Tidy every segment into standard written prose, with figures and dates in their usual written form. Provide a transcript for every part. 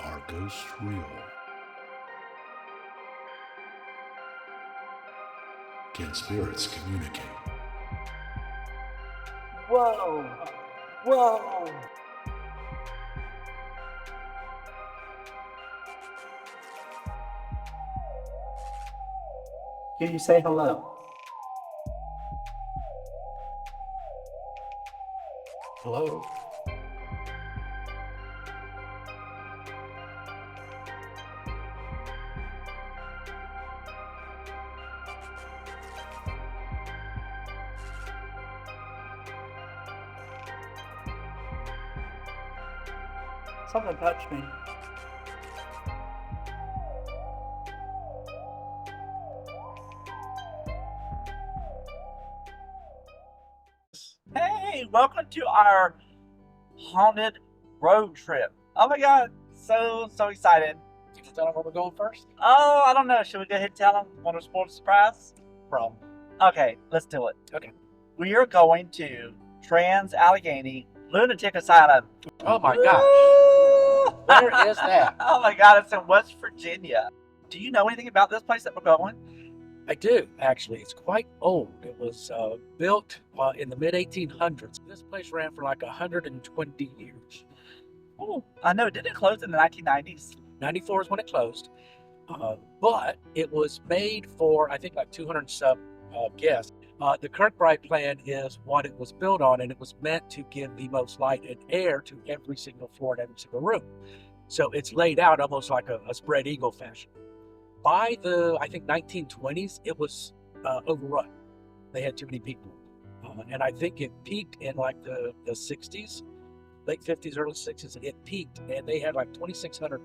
Are ghosts real? Can spirits communicate? Whoa! Whoa! Can you say hello? Hello? Something touched me. Hey, welcome to our haunted road trip. Oh my god, so excited. You can tell them where we're going first? Oh, I don't know. Should we go ahead and tell them? Want to spoil the surprise? Problem. Okay, let's do it. Okay. We are going to Trans-Allegheny Lunatic Asylum. Oh my gosh. Where Where is that? Oh my god, it's in West Virginia. Do you know anything about this place that we're going? I do, actually. It's quite old. It was built in the mid-1800s. This place ran for like 120 years. Oh, I know. Didn't it close in the 1990s? 94 is when it closed. But it was made for, I think, like 200 and some guests. The Kirkbride plan is what it was built on, and it was meant to give the most light and air to every single floor and every single room. So it's laid out almost like a spread eagle fashion. By the, I think, 1920s, it was overrun. They had too many people. And I think it peaked in like the 60s, late 50s, early 60s. It peaked, and they had like 2,600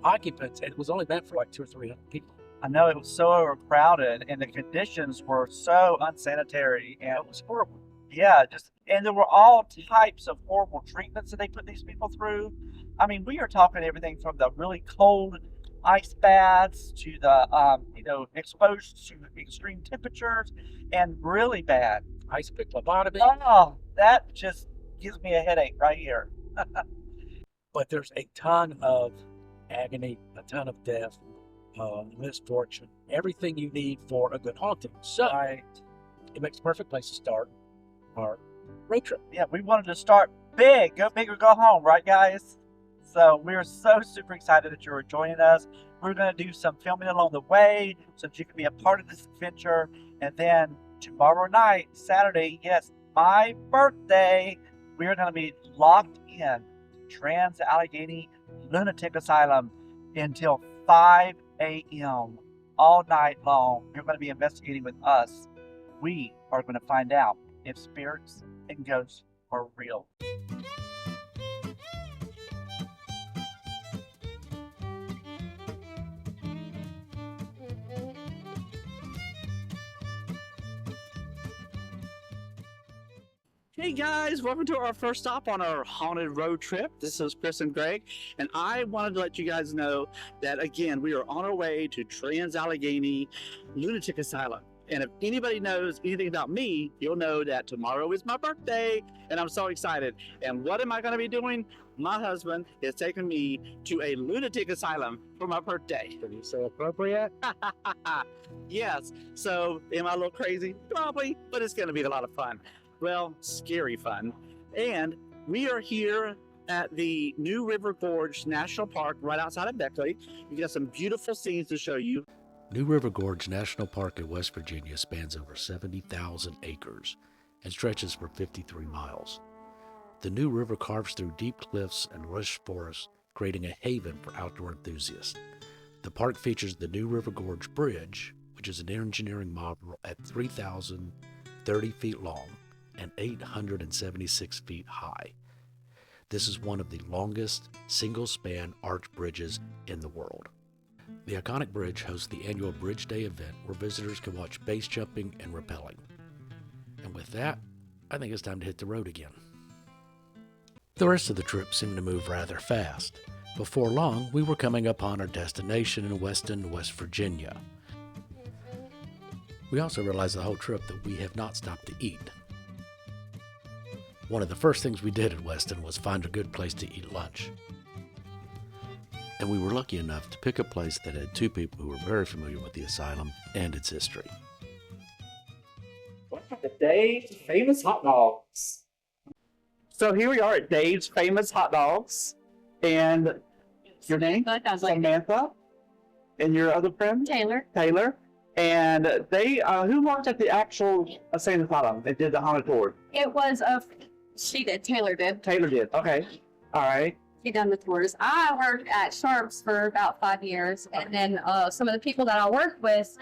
occupants, and it was only meant for like 200 or 300 people. I know it was so overcrowded, and the conditions were so unsanitary, and It was horrible. yeah, and there were all types of horrible treatments that they put these people through. I mean, we are talking everything from the really cold ice baths to the exposed to extreme temperatures and really bad. Ice pick lobotomy. Oh, that just gives me a headache right here. But there's a ton of agony, a ton of death, misfortune, everything you need for a good haunting. So Right. it makes a perfect place to start our road trip. Yeah, we wanted to start big, go big or go home, right, guys? So we're so super excited that you're joining us. We're going to do some filming along the way so that you can be a part of this adventure. And then tomorrow night, Saturday, yes, my birthday, we're going to be locked in Trans-Allegheny Lunatic Asylum until 5 a.m. all night long. You're going to be investigating with us. We are going to find out if spirits and ghosts are real. Hey guys, welcome to our first stop on our haunted road trip. This is Chris and Greg, and I wanted to let you guys know that again, we are on our way to Trans-Allegheny Lunatic Asylum. And if anybody knows anything about me, you'll know that tomorrow is my birthday, and I'm so excited. And what am I going to be doing? My husband is taking me to a lunatic asylum for my birthday. Did you say appropriate? Yes. So, am I a little crazy? Probably, but it's going to be a lot of fun. Well, scary fun. And we are here at the New River Gorge National Park right outside of Beckley. We got some beautiful scenes to show you. New River Gorge National Park in West Virginia spans over 70,000 acres and stretches for 53 miles. The New River carves through deep cliffs and lush forests, creating a haven for outdoor enthusiasts. The park features the New River Gorge Bridge, which is an engineering marvel at 3,030 feet long and 876 feet high. This is one of the longest single-span arch bridges in the world. The iconic bridge hosts the annual Bridge Day event where visitors can watch base jumping and rappelling. And with that, I think it's time to hit the road again. The rest of the trip seemed to move rather fast. Before long, we were coming upon our destination in Weston, West Virginia. We also realized the whole trip that we have not stopped to eat. One of the first things we did at Weston was find a good place to eat lunch. and we were lucky enough to pick a place that had two people who were very familiar with the asylum and its history. Dave's Famous Hot Dogs. So here we are at Dave's Famous Hot Dogs. And your name? Samantha. And your other friend? Taylor. And they, who worked at the actual insane asylum that did the haunted tour? It was she did. Taylor did. Taylor did. Okay. All right. She done the tours. I worked at Sharps for about 5 years, and then some of the people that I worked with,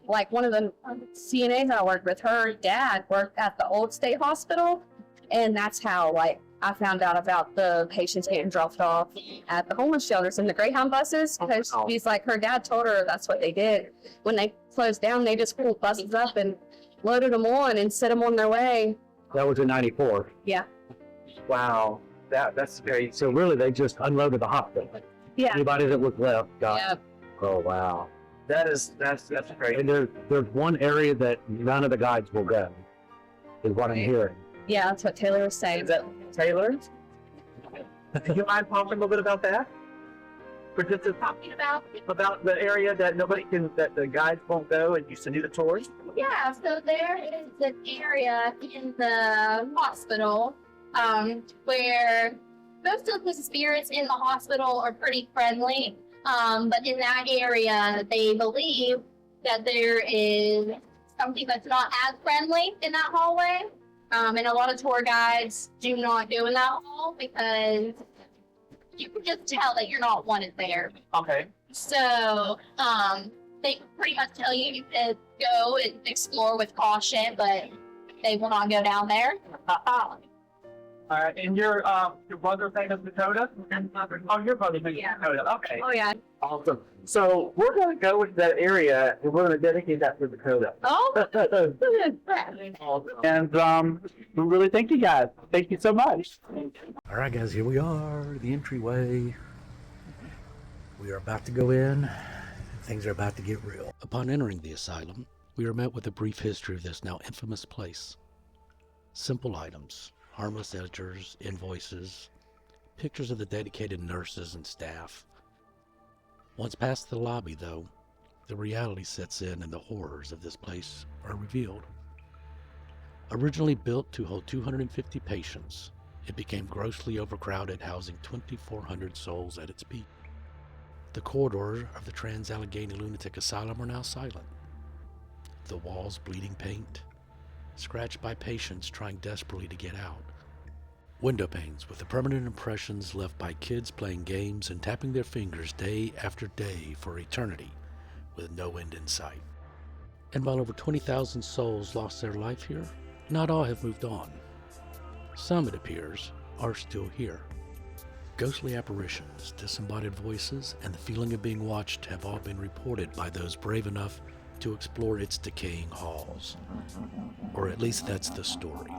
like one of the CNAs that I worked with, her dad worked at the old state hospital, and that's how like I found out about the patients getting dropped off at the homeless shelters in the Greyhound buses, because she's like, her dad told her that's what they did. When they closed down, they just pulled buses up and loaded them on and set them on their way. That was in 94. Yeah. Wow. That's great. So really, they just unloaded the hospital. Yeah. Anybody that was left got. Yeah. Oh wow. That's great. And there's one area that none of the guides will go. Is what I'm hearing. Yeah, that's what Taylor was saying. Is that Taylor? Do you mind talking a little bit about that? For just Talking about the area that that the guides won't go and you should do the tours? Yeah, so there is an area in the hospital where most of the spirits in the hospital are pretty friendly. But in that area, they believe that there is something that's not as friendly in that hallway. And a lot of tour guides do not go in that hall because you can just tell that you're not wanted there. Okay. So, they pretty much tell you to go and explore with caution, but they will not go down there. All right, and your brother's name is Dakota? Oh, your brother's name is Dakota. Okay. Oh, yeah. Awesome. So we're going to go into that area and we're going to dedicate that to Dakota. Oh, And we really thank you guys. Thank you so much. All right, guys, here we are, the entryway. We are about to go in. Things are about to get real. Upon entering the asylum, we are met with a brief history of this now infamous place. Simple items, harmless editors, invoices, pictures of the dedicated nurses and staff. Once past the lobby, though, the reality sets in and the horrors of this place are revealed. Originally built to hold 250 patients, it became grossly overcrowded, housing 2,400 souls at its peak. The corridors of the Trans-Allegheny Lunatic Asylum are now silent. The walls bleeding paint, scratched by patients trying desperately to get out. Window panes with the permanent impressions left by kids playing games and tapping their fingers day after day for eternity with no end in sight. And while over 20,000 souls lost their life here, not all have moved on. Some, it appears, are still here. Ghostly apparitions, disembodied voices, and the feeling of being watched have all been reported by those brave enough to explore its decaying halls. Or at least that's the story.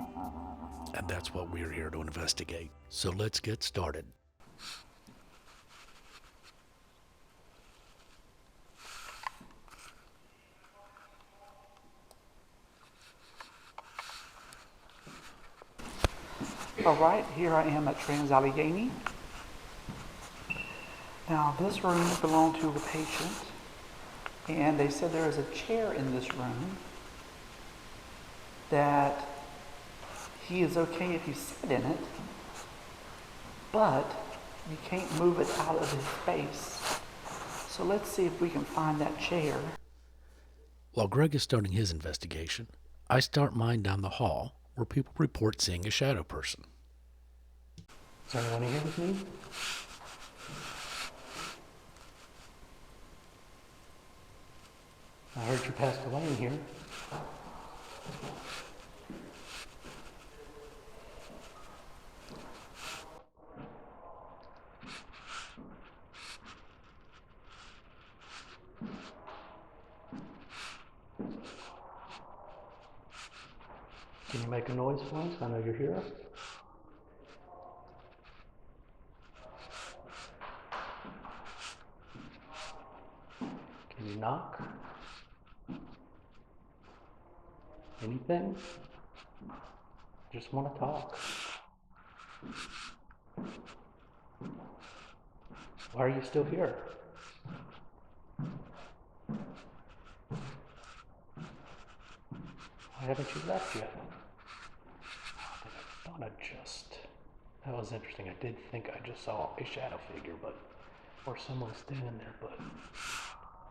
And that's what we're here to investigate. So let's get started. All right, here I am at Trans-Allegheny. Now, this room belonged to the patient, and they said there is a chair in this room that he is okay if you sit in it, but you can't move it out of his space. So let's see if we can find that chair. While Greg is starting his investigation, I start mine down the hall where people report seeing a shadow person. Is anyone here with me? I heard you passed away in here. Can you make a noise for us? I know you're here. Can you knock? Anything? Just want to talk. Why are you still here? Why haven't you left yet? I thought that was interesting. I did think I just saw a shadow figure, or someone standing there, but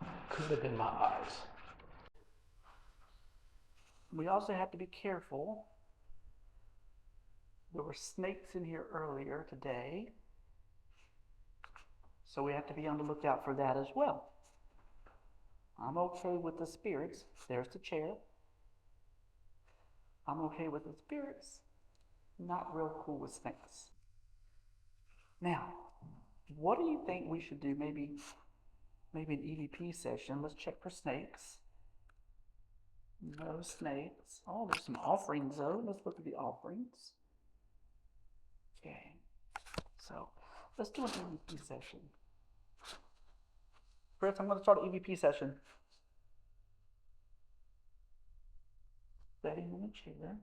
it could have been my eyes. We also have to be careful. There were snakes in here earlier today, so we have to be on the lookout for that as well. I'm okay with the spirits. There's the chair. I'm okay with the spirits. Not real cool with snakes. Now, what do you think we should do? Maybe an EVP session. Let's check for snakes. No snakes. Oh, there's some offerings though. Let's look at the offerings. Okay. So let's do an EVP session. Chris, I'm going to start an EVP session. Setting in the chair.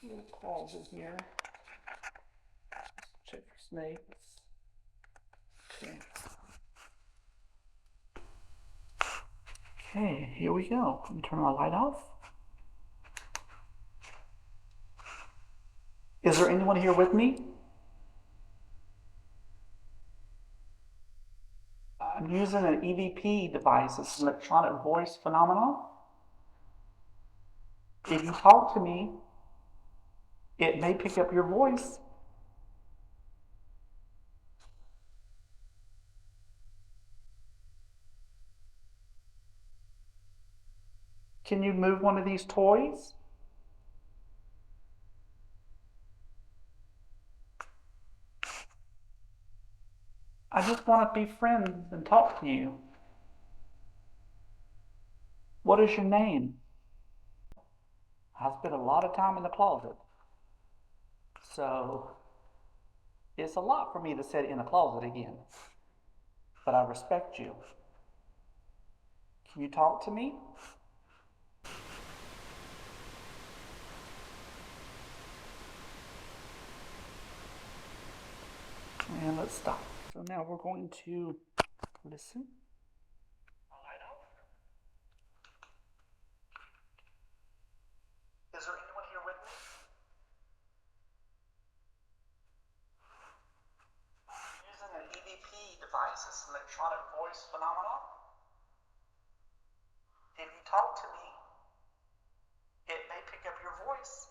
Little closet here. Check for snakes. Okay. Okay, here we go. Let me turn my light off. Is there anyone here with me? I'm using an EVP device. It's an electronic voice phenomenon. If you talk to me, it may pick up your voice. Can you move one of these toys? I just want to be friends and talk to you. What is your name? I spent a lot of time in the closet. So it's a lot for me to sit in a closet again. But I respect you. Can you talk to me? And let's stop. So now we're going to listen. Is there anyone here with me? I'm using an EVP device. It's an electronic voice phenomenon. If you talk to me, it may pick up your voice.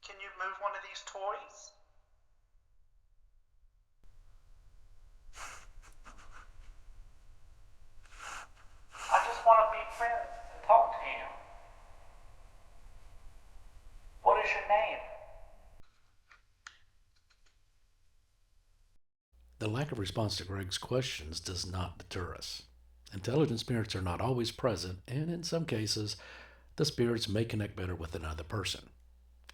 Can you move one of these toys? I just want to be friends and talk to you. What is your name? The lack of response to Greg's questions does not deter us. Intelligent spirits are not always present, and in some cases, the spirits may connect better with another person.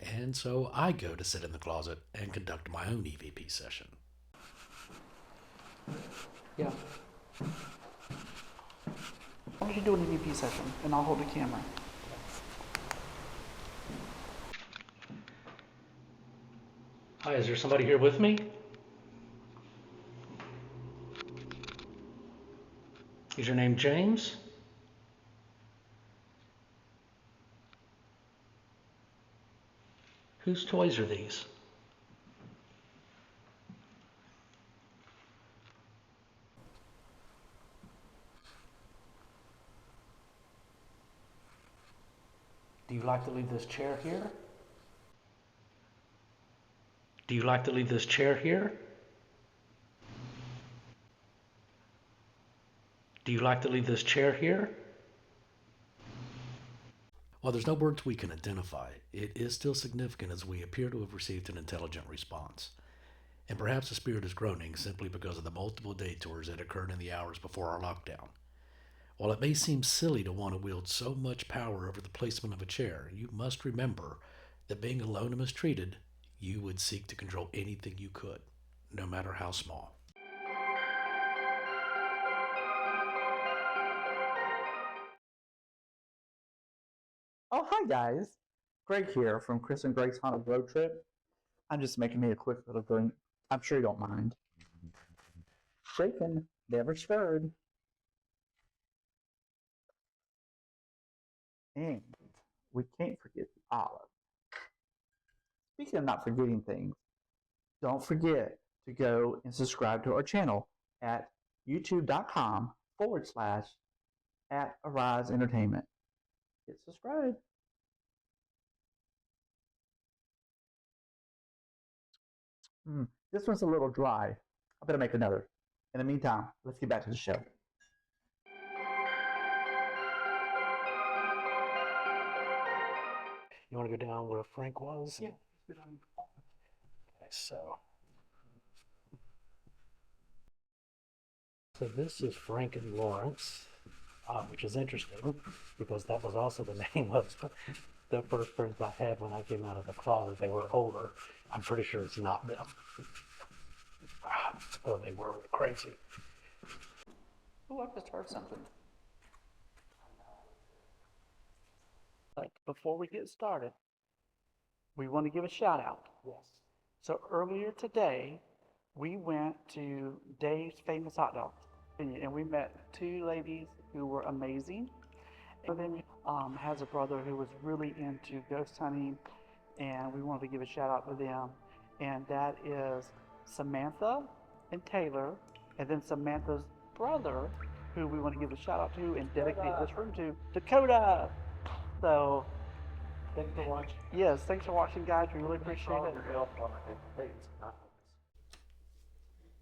And so I go to sit in the closet and conduct my own EVP session. Yeah. Why don't you do an EVP session and I'll hold the camera. Hi, is there somebody here with me? Is your name James? Whose toys are these? Do you like to leave this chair here? Do you like to leave this chair here? Do you like to leave this chair here? While there's no words we can identify, it is still significant as we appear to have received an intelligent response. And perhaps the spirit is groaning simply because of the multiple detours that occurred in the hours before our lockdown. While it may seem silly to want to wield so much power over the placement of a chair, you must remember that being alone and mistreated, you would seek to control anything you could, no matter how small. Oh, hi guys. Greg here from Chris and Greg's Haunted Road Trip. I'm just making me a quick little drink. I'm sure you don't mind. Shaken, never stirred. And we can't forget the olive. Speaking of not forgetting things, don't forget to go and subscribe to our channel at youtube.com/@Arise Entertainment. Hit subscribe. This one's a little dry. I better make another. In the meantime, let's get back to the show. You want to go down where Frank was? Yeah. Okay, so this is Frank and Lawrence, which is interesting because that was also the name of the first friends I had when I came out of the closet. They were older. I'm pretty sure it's not them. Oh, they were crazy. Oh, I just heard something. But before we get started, we want to give a shout out. Yes. So earlier today, we went to Dave's Famous Hot Dogs, and we met two ladies who were amazing. One of them has a brother who was really into ghost hunting, and we wanted to give a shout out to them. And that is Samantha and Taylor, and then Samantha's brother, who we want to give a shout out to and dedicate this room to, Dakota. So, Thanks for watching. yes, thanks for watching, guys. We really appreciate it.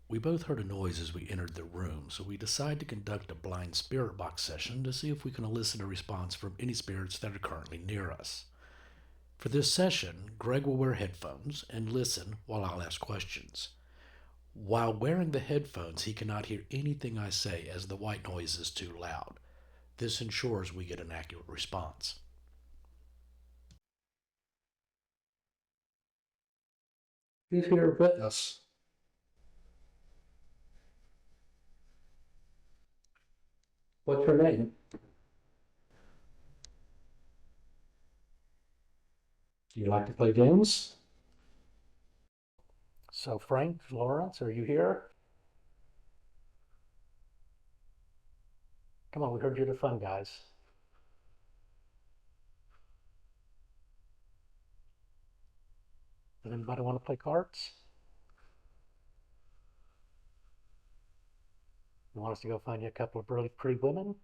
We both heard a noise as we entered the room, so we decided to conduct a blind spirit box session to see if we can elicit a response from any spirits that are currently near us. For this session, Greg will wear headphones and listen while I'll ask questions. While wearing the headphones, he cannot hear anything I say as the white noise is too loud. This ensures we get an accurate response. Who's here with us? What's her name? Do you like to play games? So Frank, Lawrence, are you here? Come on, we heard you're the fun guys. Does anybody want to play cards? You want us to go find you a couple of really pretty women?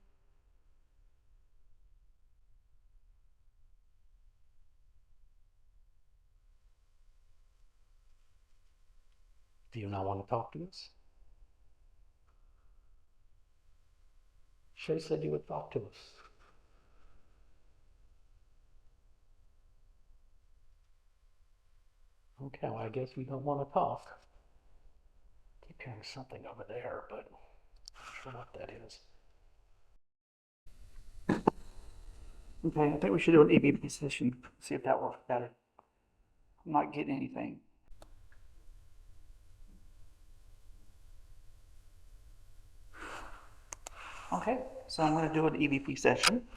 Do you not want to talk to us? Shay said you would talk to us. Okay, well, I guess we don't want to talk. I keep hearing something over there, but I'm not sure what that is. Okay, I think we should do an EVP session, see if that works better. I'm not getting anything. Okay, so I'm going to do an EVP session.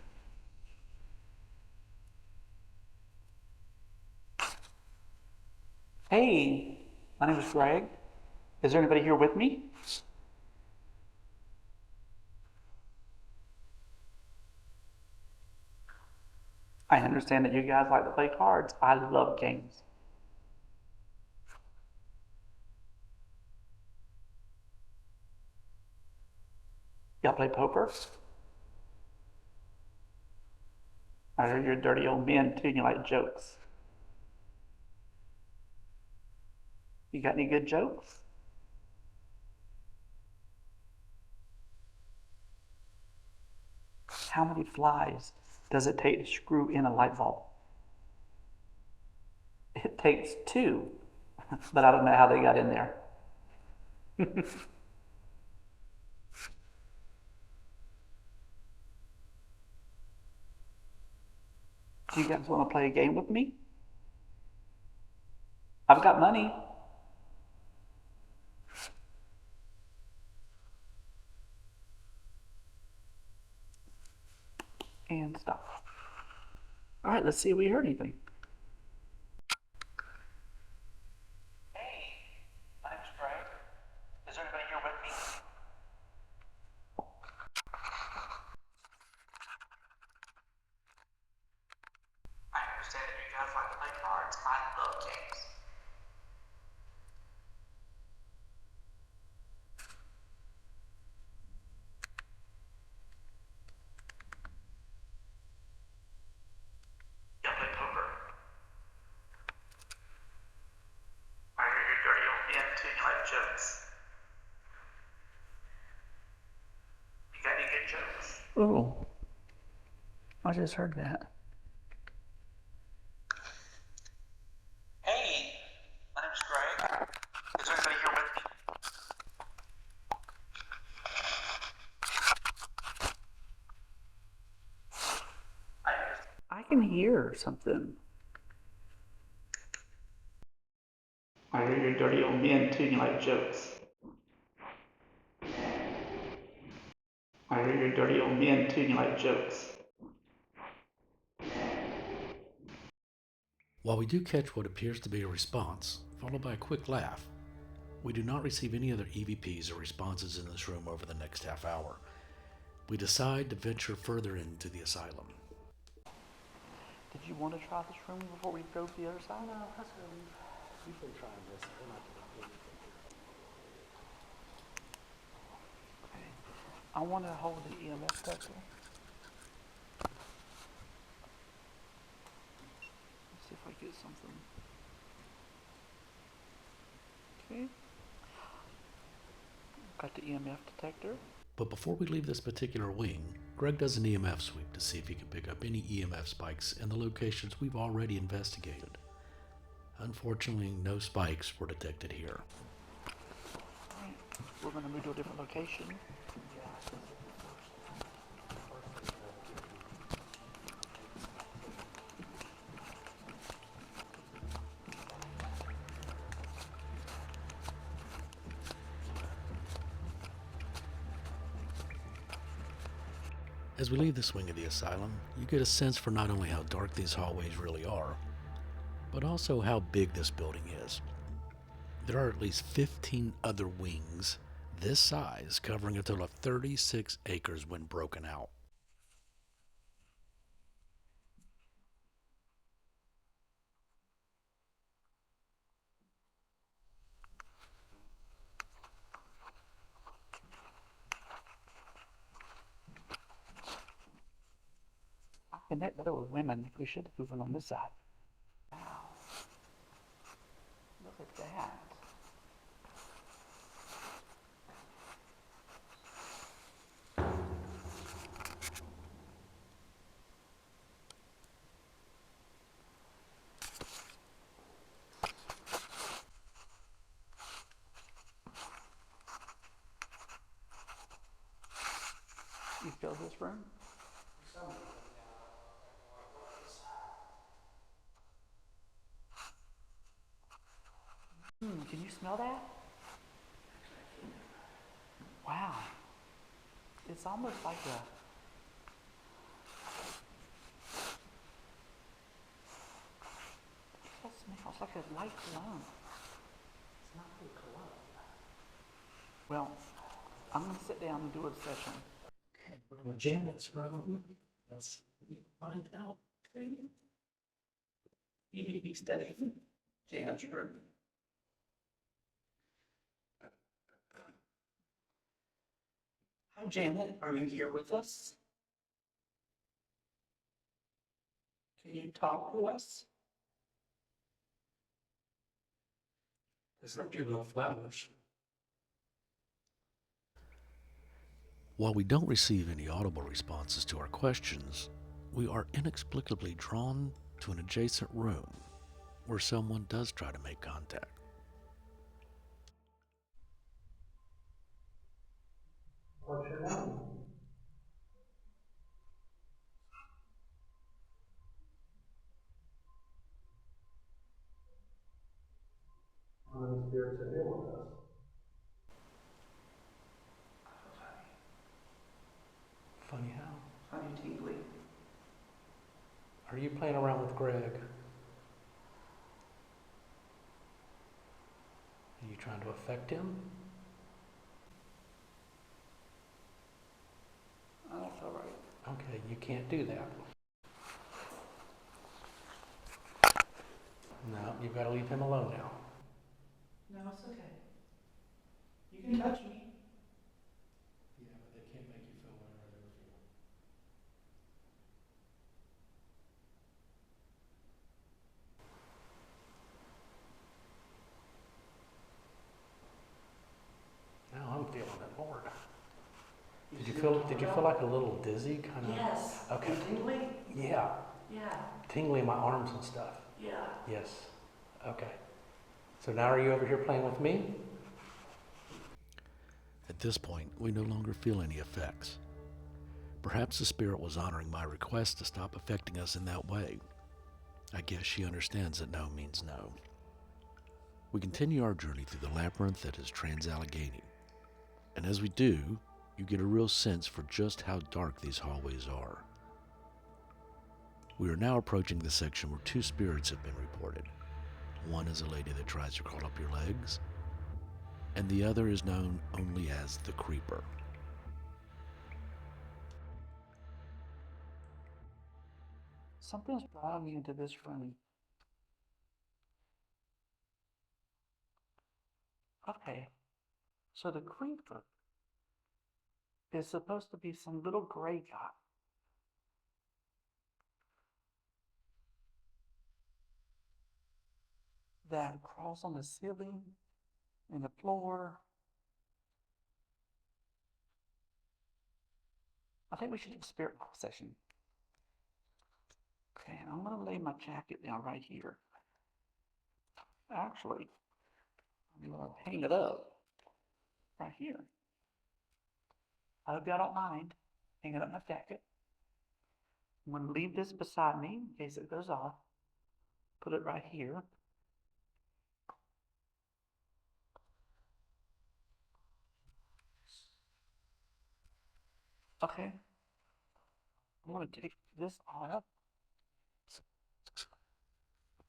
Hey, my name is Greg. Is there anybody here with me? I understand that you guys like to play cards. I love games. Y'all play poker? I heard you're dirty old men too and you like jokes. You got any good jokes? How many flies does it take to screw in a light bulb? It takes 2, but I don't know how they got in there. Do you guys want to play a game with me? I've got money. And stop. All right, let's see if we heard anything. Hey, my name's Greg. Is there anybody here with me? I understand that you guys like to play cards. I love games. You play poker. I hear you're dirty old men too. You like jokes. You got any good jokes? Oh, I just heard that. Hey, my name's Greg. Is there anybody here with me? I can hear something. I hear you're dirty old men too. You like jokes. I hear you're dirty old men too. You like jokes. While we do catch what appears to be a response, followed by a quick laugh, we do not receive any other EVPs or responses in this room over the next half hour. We decide to venture further into the asylum. Did you want to try this room before we go to the other side? No, that's good. We've been trying this. We're not doing it. Okay. I want to hold the EMF detector. Let's see if I get something. Okay. Got the EMF detector. But before we leave this particular wing, Greg does an EMF sweep to see if he can pick up any EMF spikes in the locations we've already investigated. Unfortunately, no spikes were detected here. Alright, we're going to move to a different location. As we leave this wing of the asylum, you get a sense for not only how dark these hallways really are, but also how big this building is. There are at least 15 other wings this size, covering a total of 36 acres when broken out. I connect better with women. We should have moved on this side. Wow. Look at that. You feel this room? Can you smell that? Wow. It's almost like a... That smells like a light cologne. It's not really cologne. Well, I'm going to sit down and do a session. Okay, we're going to Janet's room. Let's find out. You need to be steady. Janet's room. Hi, Janet. Are you here with us? Can you talk to us? There's no little flowers. While we don't receive any audible responses to our questions, we are inexplicably drawn to an adjacent room where someone does try to make contact. What's your name? How many spirits are here with us? Funny how? Funny tingly. Are you playing around with Greg? Are you trying to affect him? Oh, that's all right. Okay, you can't do that. No, you've got to leave him alone now. No, it's okay. You can touch me. Yeah, but they can't make you feel whatever they're feeling. Now I'm feeling it, Lord. Did you feel like a little dizzy, kind of? Yes. Okay. And tingly? Yeah. Yeah. Tingly in my arms and stuff. Yeah. Yes. Okay. So now are you over here playing with me? At this point, we no longer feel any effects. Perhaps the spirit was honoring my request to stop affecting us in that way. I guess she understands that no means no. We continue our journey through the labyrinth that is Trans-Allegheny. And as we do, you get a real sense for just how dark these hallways are. We are now approaching the section where two spirits have been reported. One is a lady that tries to crawl up your legs, and the other is known only as the Creeper. Something's drawing me into this room. Okay. So the creeper is supposed to be some little gray guy. That crawls on the ceiling and the floor. I think we should do a spirit box session. Okay, and I'm gonna lay my jacket down right here. Actually, I'm gonna hang it up right here. I hope y'all don't mind hanging up my jacket. I'm gonna leave this beside me in case it goes off. Put it right here. Okay. I'm gonna take this off.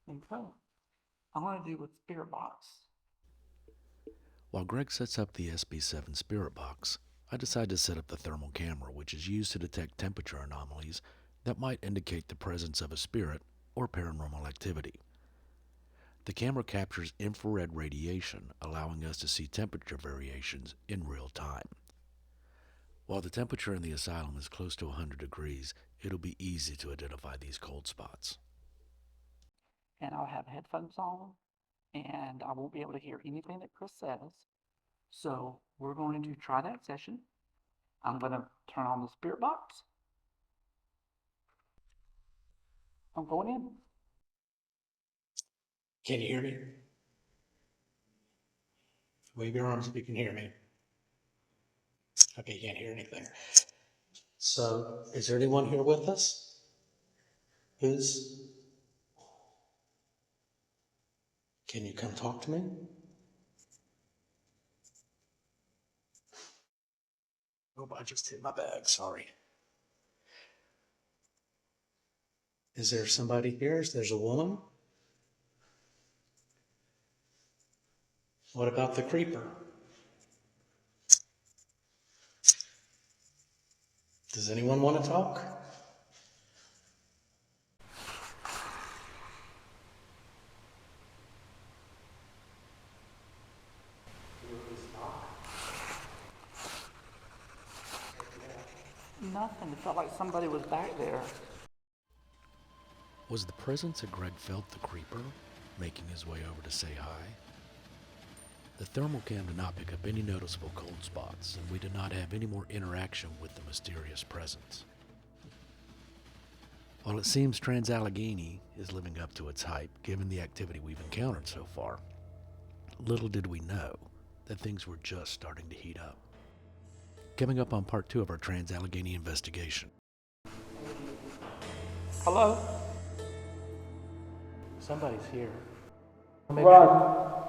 And go. I'm gonna do with spirit box. While Greg sets up the SB7 spirit box, I decide to set up the thermal camera, which is used to detect temperature anomalies that might indicate the presence of a spirit or paranormal activity. The camera captures infrared radiation, allowing us to see temperature variations in real time. While the temperature in the asylum is close to 100 degrees, it'll be easy to identify these cold spots. And I'll have headphones on, and I won't be able to hear anything that Chris says. So we're going to try that session. I'm gonna turn on the spirit box. I'm going in. Can you hear me? Wave your arms if you can hear me. Okay, you can't hear anything. So, is there anyone here with us? Can you come talk to me? Oh, I just hit my bag, sorry. Is there somebody here? There's a woman? What about the creeper? Does anyone want to talk? Nothing. It felt like somebody was back there. Was the presence that Greg felt the Creeper, making his way over to say hi? The thermal cam did not pick up any noticeable cold spots, and we did not have any more interaction with the mysterious presence. While it seems Trans-Allegheny is living up to its hype, given the activity we've encountered so far, little did we know that things were just starting to heat up. Coming up on part 2 of our Trans-Allegheny investigation. Hello? Somebody's here. Run.